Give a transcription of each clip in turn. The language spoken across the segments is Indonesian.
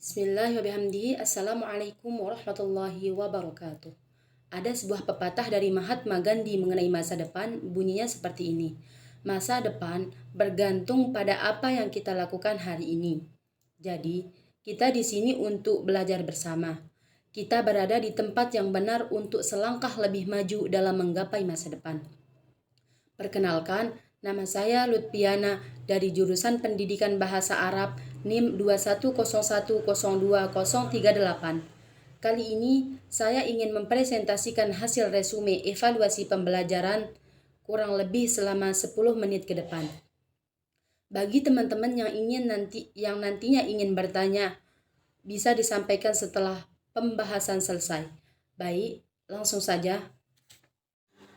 Bismillahirrahmanirrahim. Assalamualaikum warahmatullahi wabarakatuh. Ada sebuah pepatah dari Mahatma Gandhi mengenai masa depan, bunyinya seperti ini. Masa depan bergantung pada apa yang kita lakukan hari ini. Jadi, kita di sini untuk belajar bersama. Kita berada di tempat yang benar untuk selangkah lebih maju dalam menggapai masa depan. Perkenalkan, nama saya Lutfiana dari jurusan Pendidikan Bahasa Arab NIM 2101020038. Kali ini saya ingin mempresentasikan hasil resume evaluasi pembelajaran kurang lebih selama 10 menit ke depan. Bagi teman-teman yang nantinya ingin bertanya, bisa disampaikan setelah pembahasan selesai. Baik, langsung saja.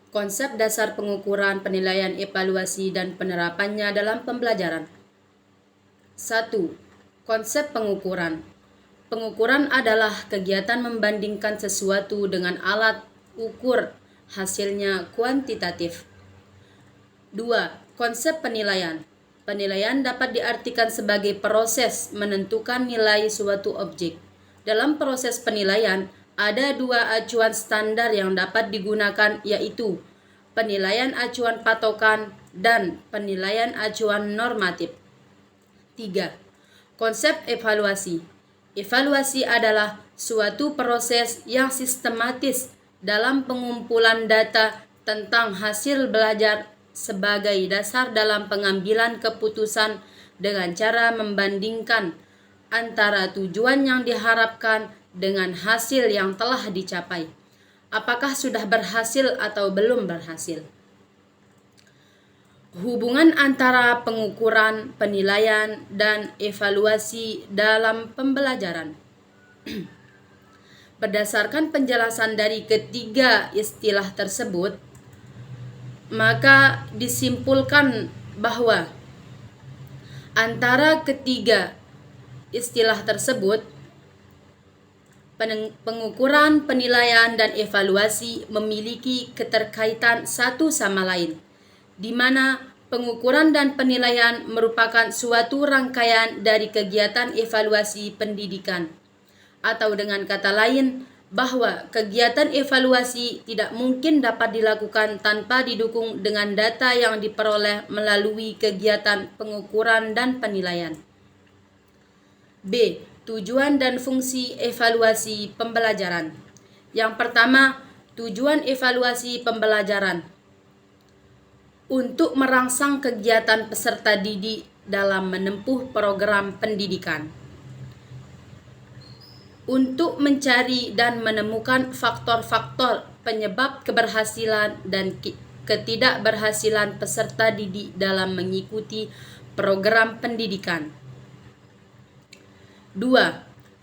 Konsep dasar pengukuran, penilaian, evaluasi, dan penerapannya dalam pembelajaran. 1. Konsep pengukuran. Pengukuran adalah kegiatan membandingkan sesuatu dengan alat ukur hasilnya kuantitatif. 2. Konsep penilaian. Penilaian dapat diartikan sebagai proses menentukan nilai suatu objek. Dalam proses penilaian, ada dua acuan standar yang dapat digunakan, yaitu penilaian acuan patokan dan penilaian acuan normatif. 3. Konsep evaluasi. Evaluasi adalah suatu proses yang sistematis dalam pengumpulan data tentang hasil belajar sebagai dasar dalam pengambilan keputusan dengan cara membandingkan antara tujuan yang diharapkan dengan hasil yang telah dicapai. Apakah sudah berhasil atau belum berhasil? Hubungan antara pengukuran, penilaian, dan evaluasi dalam pembelajaran. Berdasarkan penjelasan dari ketiga istilah tersebut, maka disimpulkan bahwa antara ketiga istilah tersebut, pengukuran, penilaian, dan evaluasi memiliki keterkaitan satu sama lain, di mana pengukuran dan penilaian merupakan suatu rangkaian dari kegiatan evaluasi pendidikan. Atau dengan kata lain, bahwa kegiatan evaluasi tidak mungkin dapat dilakukan tanpa didukung dengan data yang diperoleh melalui kegiatan pengukuran dan penilaian. B. Tujuan dan fungsi evaluasi pembelajaran. Yang pertama, tujuan evaluasi pembelajaran untuk merangsang kegiatan peserta didik dalam menempuh program pendidikan, untuk mencari dan menemukan faktor-faktor penyebab keberhasilan dan ketidakberhasilan peserta didik dalam mengikuti program pendidikan. 2.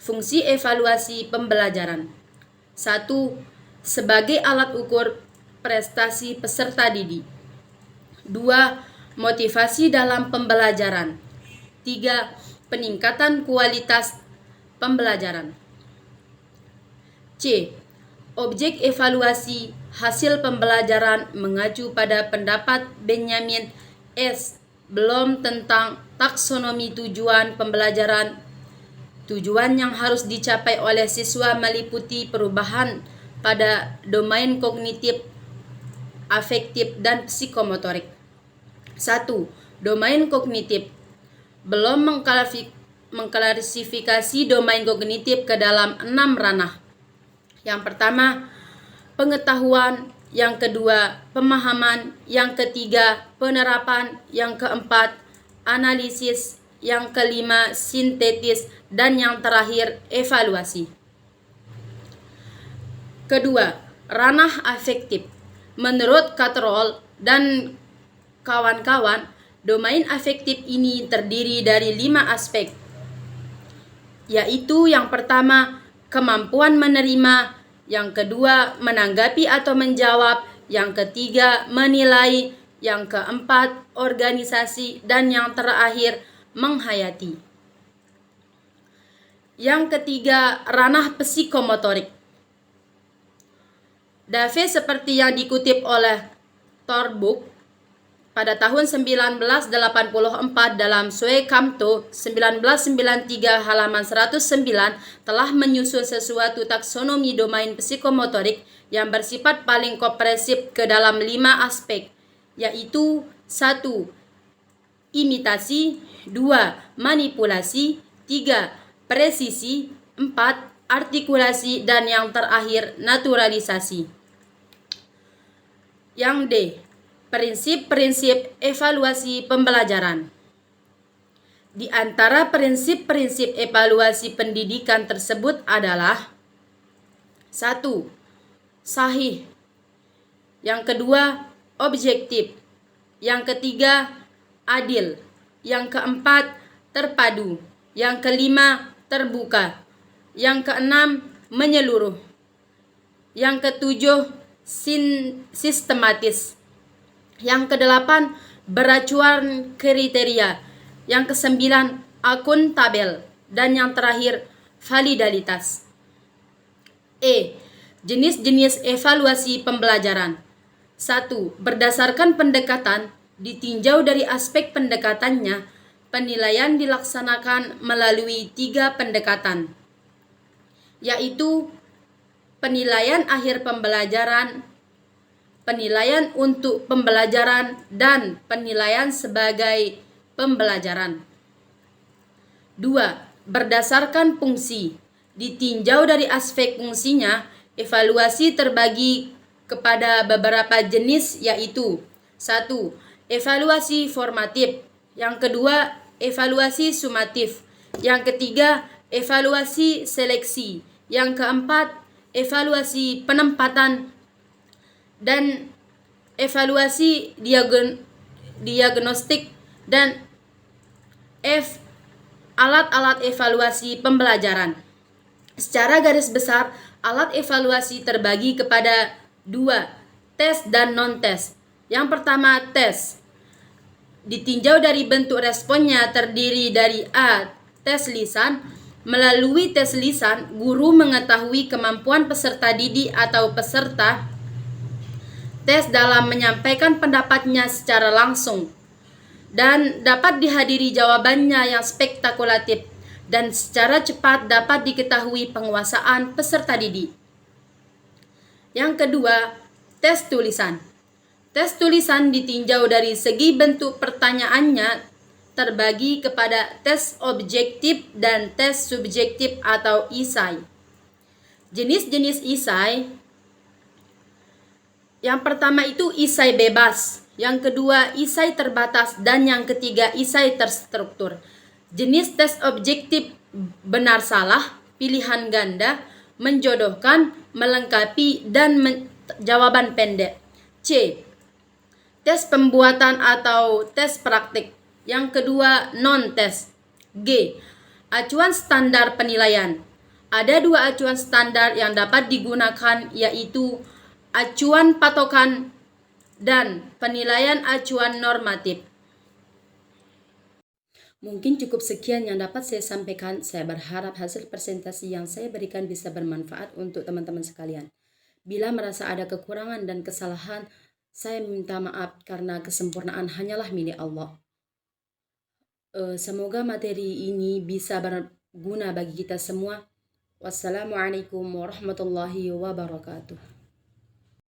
Fungsi evaluasi pembelajaran. 1. Sebagai alat ukur prestasi peserta didik. 2. Motivasi dalam pembelajaran. 3. Peningkatan kualitas pembelajaran. C. Objek evaluasi hasil pembelajaran mengacu pada pendapat Benjamin S. Bloom tentang taksonomi tujuan pembelajaran. Tujuan yang harus dicapai oleh siswa meliputi perubahan pada domain kognitif, afektif, dan psikomotorik. 1. Domain kognitif. Belum mengklasifikasi domain kognitif ke dalam 6 ranah. Yang pertama, pengetahuan. Yang kedua, pemahaman. Yang ketiga, penerapan. Yang keempat, analisis. Yang kelima, sintetis. Dan yang terakhir, evaluasi. Kedua, ranah afektif. Menurut Catterall dan kawan-kawan, domain afektif ini terdiri dari 5 aspek, yaitu yang pertama, kemampuan menerima, yang kedua, menanggapi atau menjawab, yang ketiga, menilai, yang keempat, organisasi, dan yang terakhir, menghayati. Yang ketiga, ranah psikomotorik. Dave seperti yang dikutip oleh Torbuck pada tahun 1984 dalam Sue Kamto 1993 halaman 109 telah menyusun sesuatu taksonomi domain psikomotorik yang bersifat paling komprehensif ke dalam 5 aspek, yaitu 1. Imitasi, 2. Manipulasi, 3. Presisi, 4. Artikulasi, dan yang terakhir naturalisasi. Yang D. Prinsip-prinsip evaluasi pembelajaran. Di antara prinsip-prinsip evaluasi pendidikan tersebut adalah 1. Sahih. Yang kedua, objektif. Yang ketiga, adil. Yang keempat, terpadu. Yang kelima, terbuka. Yang keenam, menyeluruh. Yang ketujuh, sistematis. Yang kedelapan, beracuan kriteria. Yang kesembilan, akuntabel. Dan yang terakhir, validalitas. E. Jenis-jenis evaluasi pembelajaran. 1. Berdasarkan pendekatan, ditinjau dari aspek pendekatannya, penilaian dilaksanakan melalui 3 pendekatan, yaitu penilaian akhir pembelajaran, penilaian untuk pembelajaran, dan penilaian sebagai pembelajaran. 2. Berdasarkan fungsi, ditinjau dari aspek fungsinya, evaluasi terbagi kepada beberapa jenis, yaitu 1. Evaluasi formatif. Yang kedua, evaluasi sumatif. Yang ketiga, evaluasi seleksi. Yang keempat, evaluasi penempatan. Dan evaluasi diagnostik. Dan F. Alat-alat evaluasi pembelajaran. Secara garis besar, alat evaluasi terbagi kepada 2, tes dan non-tes. Yang pertama, tes. Ditinjau dari bentuk responnya terdiri dari A. Tes lisan. Melalui tes lisan, guru mengetahui kemampuan peserta didik atau peserta tes dalam menyampaikan pendapatnya secara langsung dan dapat dihadiri jawabannya yang spektakulatif dan secara cepat dapat diketahui penguasaan peserta didik. Yang kedua, tes tulisan. Tes tulisan ditinjau dari segi bentuk pertanyaannya terbagi kepada tes objektif dan tes subjektif atau isai. Jenis-jenis isai, yang pertama itu isai bebas, yang kedua isai terbatas, dan yang ketiga isai terstruktur. Jenis tes objektif benar salah, pilihan ganda, menjodohkan, melengkapi, dan jawaban pendek. C. Tes pembuatan atau tes praktik. Yang kedua, non-tes. G. Acuan standar penilaian. Ada 2 acuan standar yang dapat digunakan, yaitu acuan patokan dan penilaian acuan normatif. Mungkin cukup sekian yang dapat saya sampaikan. Saya berharap hasil presentasi yang saya berikan bisa bermanfaat untuk teman-teman sekalian. Bila merasa ada kekurangan dan kesalahan, saya minta maaf karena kesempurnaan hanyalah milik Allah. Semoga materi ini bisa berguna bagi kita semua. Wassalamualaikum warahmatullahi wabarakatuh.